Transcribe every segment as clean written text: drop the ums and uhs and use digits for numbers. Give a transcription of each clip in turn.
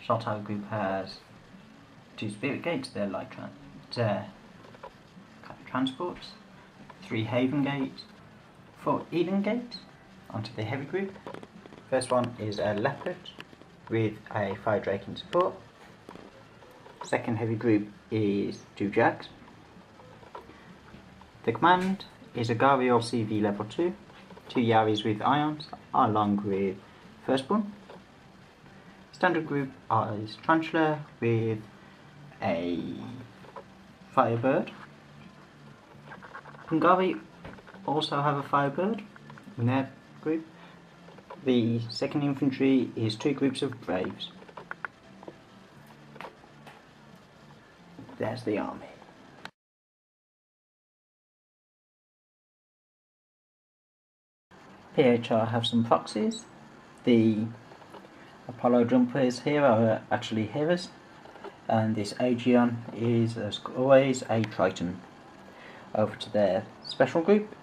Shaltari group has 2 Spirit Gates, they're light transports, 3 Haven Gates, 4 Eden Gates. Onto the heavy group. First one is a Leopard with a Fire Drake in support. Second heavy group is 2 Jags. The command is a Gariel CV level 2, 2 Yaris with Ions, along with Firstborn. Standard group is Tarantula with a Firebird. Pungavi also have a Firebird in their group. The second infantry is 2 groups of Braves. There's the army. PHR have some foxes. The Apollo jumpers here are actually heroes, and this Aegeon is, as always, a Triton. Over to their special group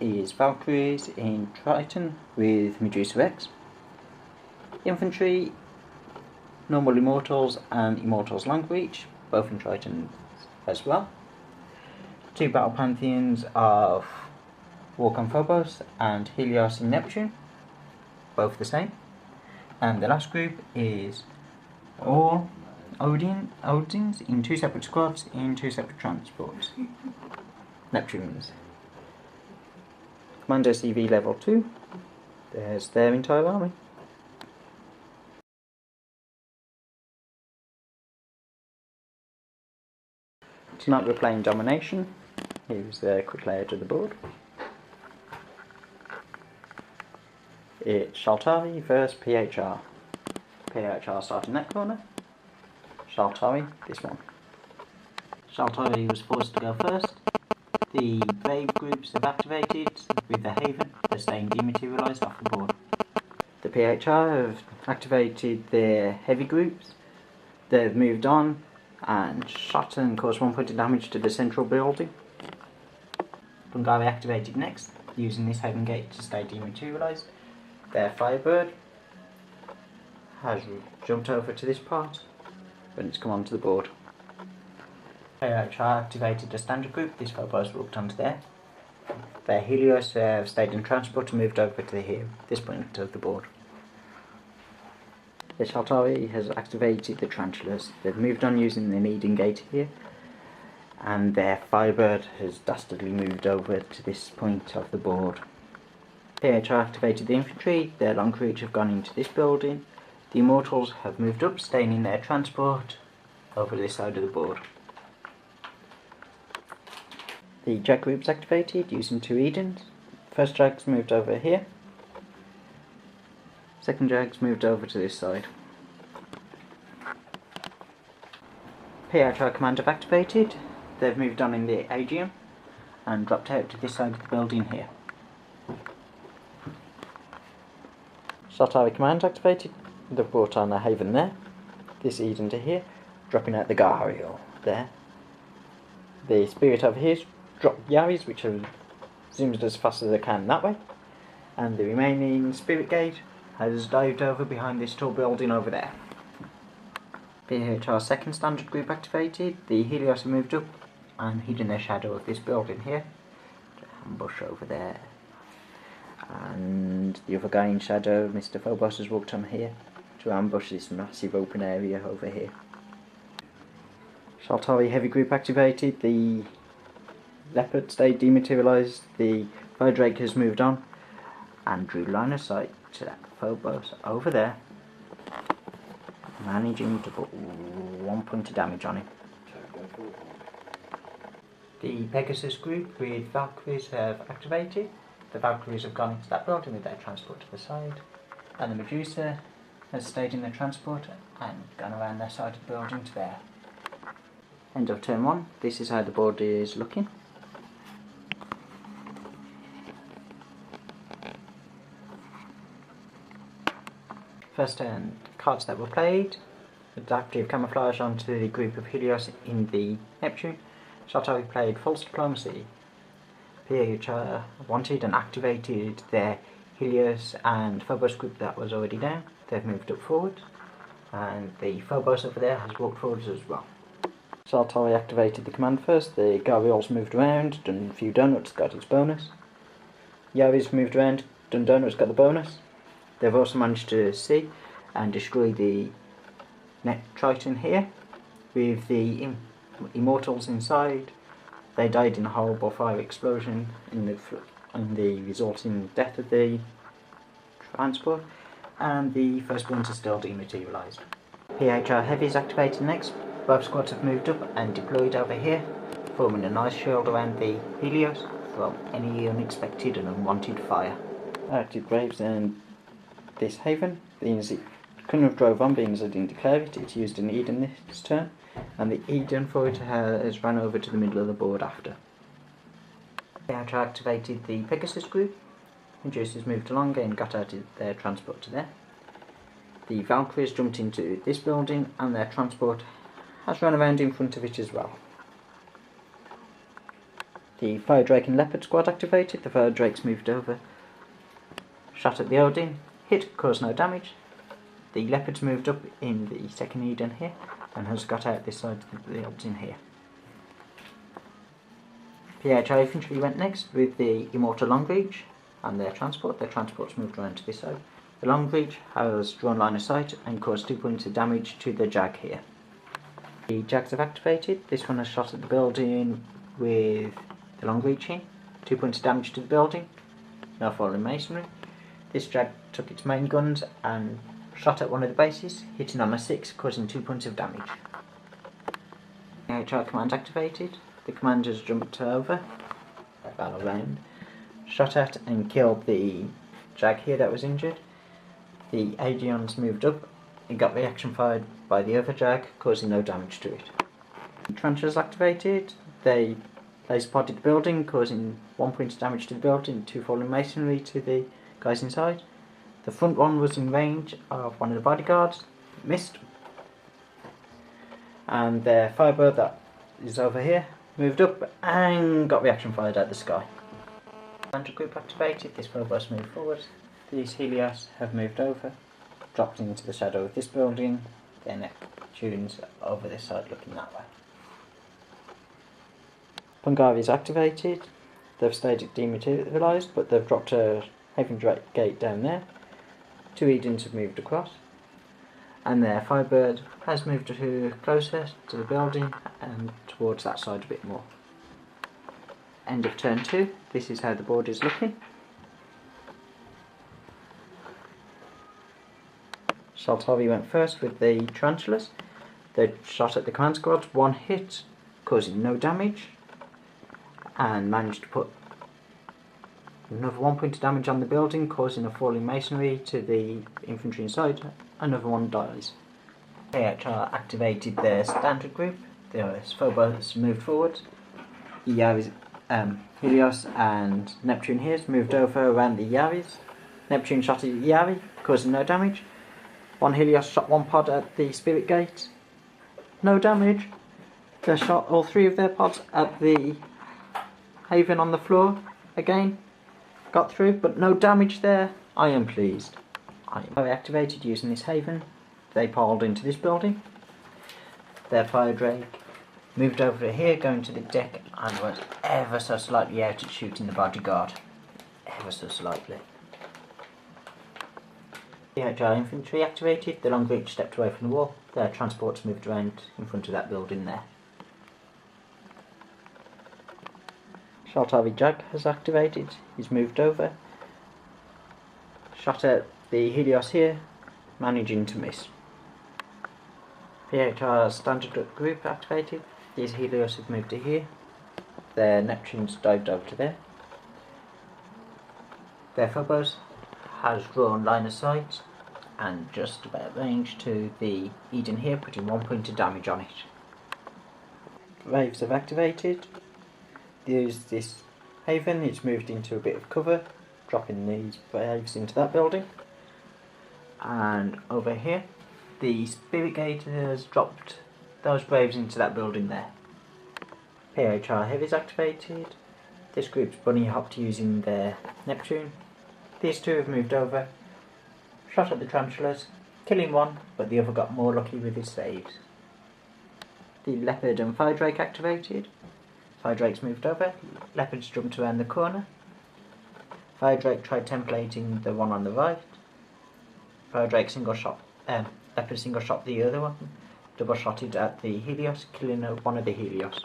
is Valkyries in Triton with Medusa X. Infantry, normal Immortals and Immortals Longreach, both in Triton as well. 2 Battle Pantheons of Walk on Phobos and Helios in Neptune, both the same. And the last group is all Odins in 2 separate squads in 2 separate transports. Neptunes. Commander CV level 2. There's their entire army. Tonight we're playing Domination. Here's a quick layout of the board. It's Shaltari Vs PHR. PHR starting that corner. Shaltari this one. Shaltari was forced to go first. The Brave groups have activated with the Haven. They're staying dematerialised off the board. The PHR have activated their heavy groups. They've moved on and shot and caused 1 point of damage to the central building. Pungavi activated next, using this Haven Gate to stay dematerialised. Their Firebird has jumped over to this part when it's come onto the board. PHR activated the standard group, this Phobos walked onto there. Their Helios have stayed in transport and moved over to this point of the board. The Shaltari has activated the Tarantulas. They've moved on using the Eden Gate here, and their Firebird has dastardly moved over to this point of the board. PHR activated the infantry, their Longreach have gone into this building. The Immortals have moved up, staying in their transport over this side of the board. The Jag group's activated using 2 Edens. First Jag's moved over here. Second Jag's moved over to this side. PHR command have activated. They've moved on in the Aegeon and dropped out to this side of the building here. Shaltari command activated. They've brought on a Haven there. This Eden to here, dropping out the Gariel there. The Spirit over here's dropped Yaris, which have zoomed as fast as they can that way. And the remaining Spirit Gate has dived over behind this tall building over there. PHR second standard group activated. The Helios have moved up and hidden their shadow of this building here. Ambush over there. And the other guy in shadow, Mr. Phobos, has walked on here to ambush this massive open area over here. Shaltari heavy group activated. The Leopard stayed dematerialised. The Fire Drake has moved on and drew line of sight to that Phobos over there, managing to put 1 point of damage on him. The Pegasus group with Valkyries have activated. The Valkyries have gone into that building with their transport to the side, and the Medusa has stayed in their transport and gone around their side of the building to there. End of turn 1. This is how the board is looking. First turn cards that were played. Adaptive Camouflage onto the group of Helios in the Neptune. Shaltari played False Diplomacy. PHR wanted and activated their Helios and Phobos group that was already down. They've moved up forward. and the Phobos over there has walked forwards as well. Shaltari activated the command first, the Gargoyles moved around, done a few donuts, got its bonus. Yaris moved around, done donuts, got the bonus. They've also managed to see and destroy the Net Triton here, with the Immortals inside. They died in a horrible fire explosion and the resulting death of the transport, and the firstborns are still dematerialised. PHR Heavies activated next. Both squads have moved up and deployed over here, forming a nice shield around the Helios from any unexpected and unwanted fire. Active Braves and this Haven, means it couldn't have drove on being as I didn't declare it. It's used an Eden this turn, and the Eden for it has ran over to the middle of the board after. PHR activated the Pegasus group. Inducers moved along and got out of their transport to there. The Valkyries jumped into this building and their transport has run around in front of it as well. The Fire Drake and Leopard squad activated. The Fire Drakes moved over, shot at the Odin, hit, caused no damage. The Leopards moved up in the second Eden here and has got out this side of the Odin here. PHR Infantry went next with the Immortal Longreach and their transport. Their transports moved around to this side. The Longreach has drawn line of sight and caused 2 points of damage to the Jag here. The Jags have activated. This one has shot at the building with the Longreach in. 2 points of damage to the building. No falling masonry. This Jag took its main guns and shot at one of the bases, hitting on a 6, causing 2 points of damage. The HR command activated. The commanders jumped over, fell around, shot at and killed the Jag here that was injured. The Aegeons moved up and got reaction fired by the other Jag, causing no damage to it. The Tarantulas activated. They laser-podded the building, causing 1 point of damage to the building, 2 falling masonry to the guys inside. The front one was in range of one of the bodyguards, missed. And their Firebird that is over here moved up and got reaction fired at the sky. Panther group activated. This Phobos moved forward. These Helios have moved over, dropped into the shadow of this building. Their Neptunes over this side looking that way. Pungavi is activated. They've stayed dematerialised, but they've dropped a Haven Drake gate down there. 2 Edens have moved across, and their Firebird has moved closer to the building and towards that side a bit more. End of turn 2. This is how the board is looking. Shaltari went first with the Tarantulas. They shot at the command squad, 1 hit, causing no damage, and managed to put another 1 point of damage on the building, causing a falling masonry to the infantry inside. Another one dies. PHR activated their standard group. The Phobos moved forward. Yaris, Helios and Neptune here moved over around the Yaris. Neptune shot at Yari, causing no damage. 1 Helios shot 1 pod at the Spirit Gate. No damage. They shot all 3 of their pods at the Haven on the floor. Again, got through, but no damage there. I am pleased. I activated using this Haven. They piled into this building. Their Fire Drake moved over here, going to the deck, and was ever so slightly out at shooting the bodyguard. Ever so slightly. The PHR infantry activated. The Longreach stepped away from the wall. Their transports moved around in front of that building there. Shaltari Jag has activated. He's moved over. Shot at the Helios here, managing to miss. PHR standard group activated. These Helios have moved to here. Their Neptunes dived over to there. Their Phobos has drawn line of sight and just about range to the Eden here, putting 1 point of damage on it. Waves have activated. Use this Haven, it's moved into a bit of cover, dropping these waves into that building. And over here, the Spirit Gate has dropped those waves into that building there. PHR Heavies activated. This group's bunny hopped using their Neptune. These 2 have moved over, shot at the Tarantulas, killing one, but the other got more lucky with his saves. The Leopard and Fire Drake activated. Fire Drake's moved over, Leopard's jumped around the corner. Fire Drake tried templating the one on the right. Fire Drake single shot, Leopard single shot the other one, double shotted at the Helios, killing one of the Helios.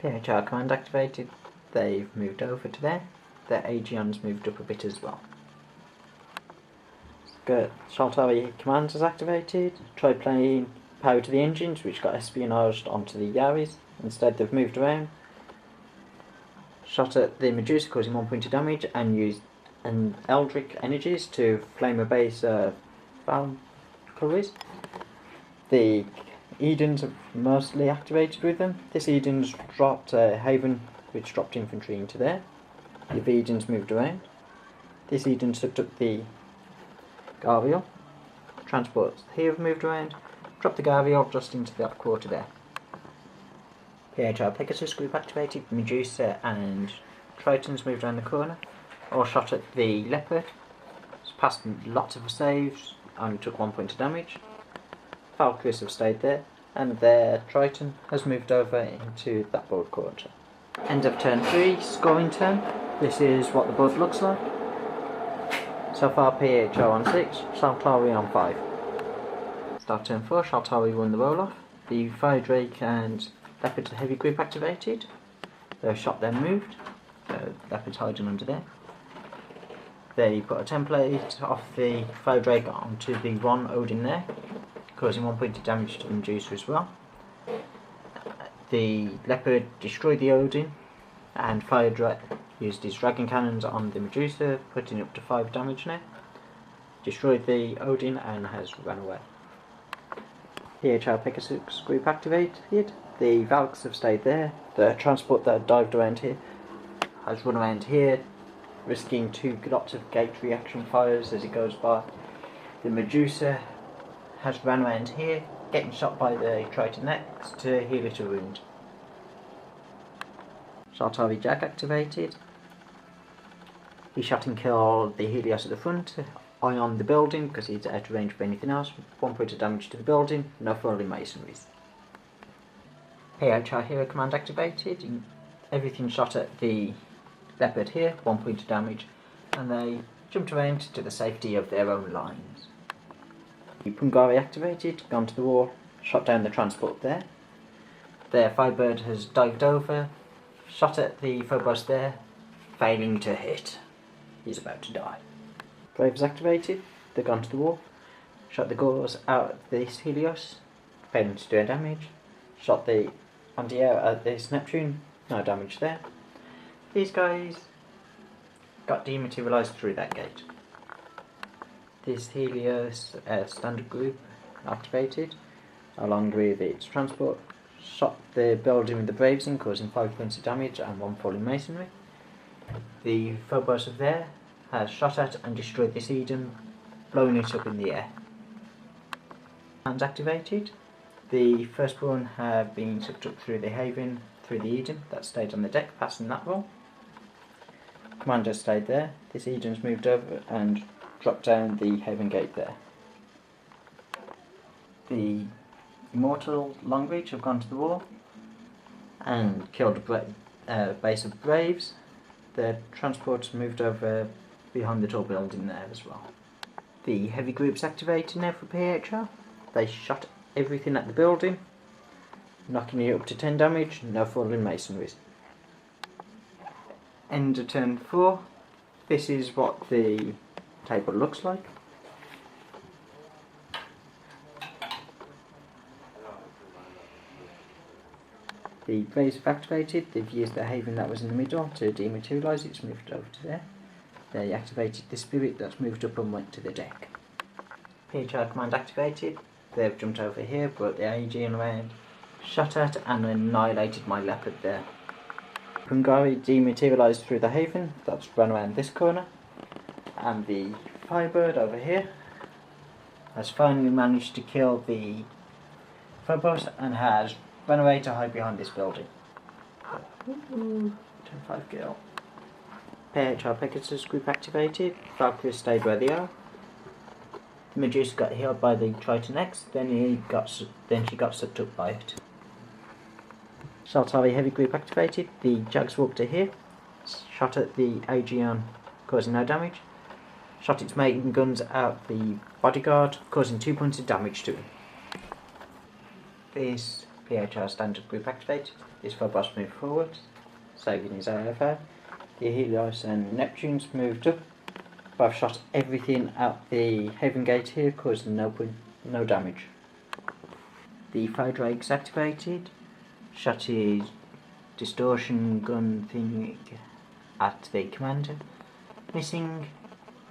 PHR command activated, they've moved over to there. Their Aegeon's moved up a bit as well. Shaltari commands is activated, tried playing power to the engines, which got espionaged onto the Yaris. Instead they've moved around, shot at the Medusa causing 1 point of damage, and used Eldritch energies to flame a base Valkyries. The Edens have mostly activated with them. This Eden's dropped Haven, which dropped infantry into there. The Edens moved around. This Eden sucked up the Garvial. Transports here have moved around. Dropped the Garvial just into that quarter there. PHR Pegasus group activated. Medusa and Tritons moved around the corner. All shot at the Leopard. It's passed lots of saves. Only took 1 point of damage. Valkyries have stayed there, and their Triton has moved over into that board quarter. End of turn 3, scoring turn. This is what the board looks like. So far PHR on 6, Shaltari on 5. Start turn 4, Shaltari won the roll off. The Fire Drake and Leopard heavy group activated. Their shot then moved. Leopard's hiding under there. They put a template off the Fire Drake onto the Ron Odin there, causing 1 point of damage to the Medusa as well. The Leopard destroyed the Odin, and Fire Drake used his dragon cannons on the Medusa, putting up to 5 damage now. Destroyed the Odin and has run away. PHR Pegasus group activated. The Valks have stayed there. The transport that dived around here has run around here, risking lots of gate reaction fires as it goes by. The Medusa has ran around here, getting shot by the Triton next to heal it a wound. Shaltari Jag activated. He shot and killed the Helios at the front, eye on the building because he's out of range of anything else. 1 point of damage to the building, no falling masonries. PHR Hero command activated. Everything shot at the Leopard here, 1 point of damage, and they jumped around to the safety of their own lines. The Pungari activated, gone to the wall, shot down the transport there. Their Firebird has dived over, shot at the Phobos there, failing to hit. He's about to die. Braves activated, they've gone to the wall, shot the Gauls out at this Helios, failing to do damage. Shot the anti-air at this Neptune, no damage there. These guys got dematerialised through that gate. This Helios standard group activated, along with its transport, shot the building with the Braves in, causing 5 points of damage and 1 falling masonry. The Phobos of there has shot at and destroyed this Eden, blowing it up in the air. Hands activated. The firstborn have been sucked up through the Haven, through the Eden, that stayed on the deck, passing that roll. Commander stayed there. This Eden's moved over and dropped down the Haven gate there. The Immortal Longreach have gone to the wall and killed a base of Braves. The transports moved over behind the tall building there as well. The heavy group's activated now for PHR. They shot everything at the building, knocking it up to 10 damage, no falling masonries. End of turn 4. This is what the table looks like. The Braves have activated. They've used the Haven that was in the middle to dematerialise it. It's moved over to there. They activated the Spirit that's moved up and went to the deck. PHR command activated. They've jumped over here, brought the Aegean around, shot at and annihilated my Leopard there. Pungari dematerialised through the Haven, that's run around this corner, and the Firebird over here has finally managed to kill the Phobos and has run away to hide behind this building. Turn 5 kill. PHR Pegasus group activated, Valkyries stayed where they are. Medusa got healed by the Triton X, then she got sucked up by it. Shaltari heavy group activated, the Jags walked to here, shot at the Aegeon, causing no damage, shot its main guns at the bodyguard, causing 2 points of damage to him. This PHR standard group activated, this Phobos moved forwards, saving his AFA. The Helios and Neptunes moved up, but I've shot everything at the Haven Gate here, causing no damage. The Fire Drake's activated, shot his distortion gun thing at the commander, missing,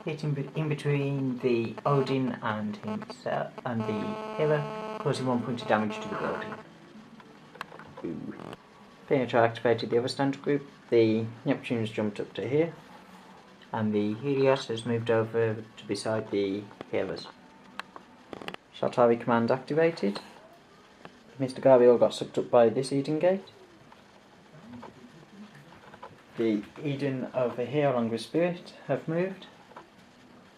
hitting in between the Odin and himself and the hero, causing 1 point of damage to the building. Ooh. PHR activated the other standard group, the Neptunes jumped up to here, and the Helios has moved over to beside the heroes. Shaltari command activated. Mr. Gabriel got sucked up by this Eden Gate. The Eden over here along with Spirit have moved.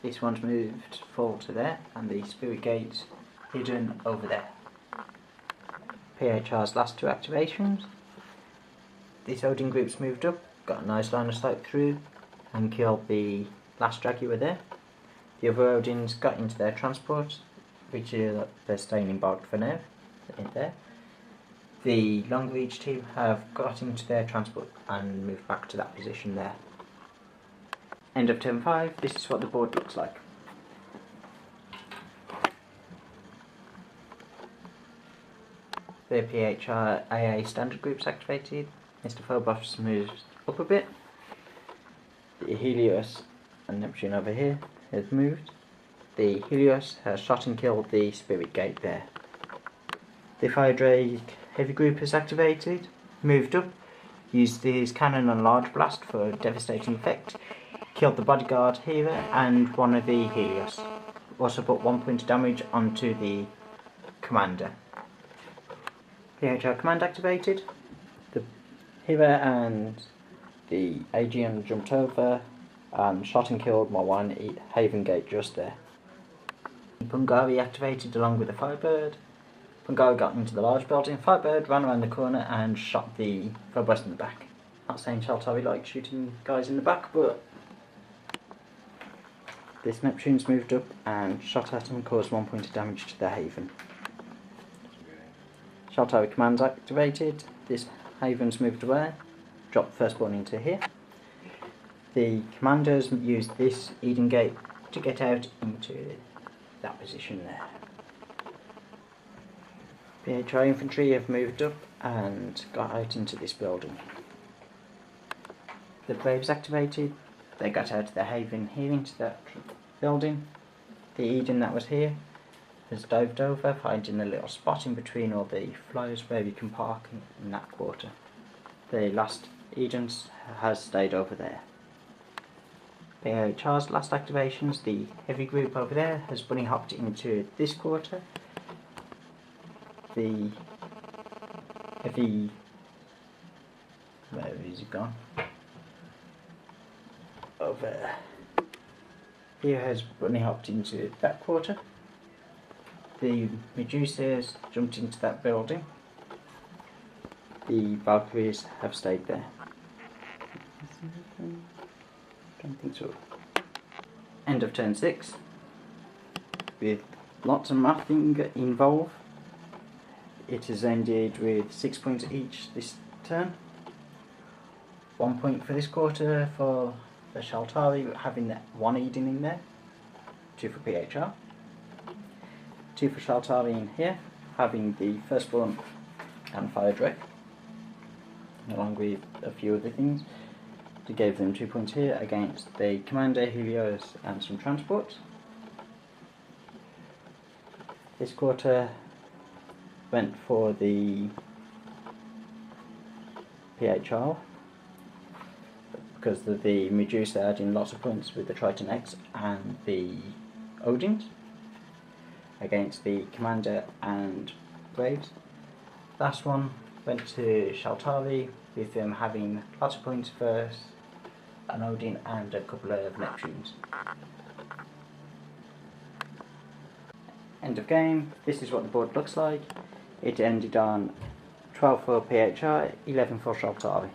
This one's moved forward to there, and the Spirit Gate's hidden over there. PHR's last two activations. This Odin group's moved up, got a nice line of sight through, and killed the last Jaguar there. The other Odins got into their transports, which they're staying embarked for now, in there. The long reach team have got into their transport and moved back to that position there. End of turn 5, this is what the board looks like. The PHR AA standard groups activated. Mr. Phobos moves up a bit. The Helios and Neptune over here has moved. The Helios has shot and killed the Spirit Gate there. The Fire Drake heavy group is activated, moved up, used his cannon and large blast for devastating effect, killed the bodyguard here and one of the Helios. Also put 1 point of damage onto the commander. PHR command activated. The hero and the Aegeon jumped over and shot and killed my one Haven Gate just there. Pungari activated along with the Firebird. Pungari got into the large building. Firebird ran around the corner and shot the Phobos in the back. Not saying Shaltari likes shooting guys in the back, but this Neptune's moved up and shot at him and caused 1 point of damage to the Haven. Shaltari commands activated. This Haven's moved away, dropped firstborn into here. The commanders used this Eden Gate to get out into that position there. PHR infantry have moved up and got out into this building. The Braves activated, they got out of the Haven here into that building. The Eden that was here has dived over, finding a little spot in between all the flyers where you can park in that quarter. The last Eden has stayed over there. PHR's last activations, the heavy group over there has bunny hopped into this quarter. The heavy, where is it gone? Over here has bunny hopped into that quarter. The Medusas jumped into that building. The Valkyries have stayed there. Don't think so. End of turn 6. With lots of mathing involved. It has ended with 6 points each this turn. 1 point for this quarter for the Shaltari, having that one Eden in there. 2 for PHR. 2 for Shaltari in here, having the firstborn and Fire Drake, along with a few other things. To give them 2 points here against the Commander, Helios and some transports. This quarter went for the PHR because of the Medusa adding lots of points with the Triton X and the Odins against the Commander and Braves. Last one went to Shaltari with them having lots of points first, an Odin and a couple of Neptunes. End of game. This is what the board looks like. It ended on 12 for PHR, 11 for Shaltari.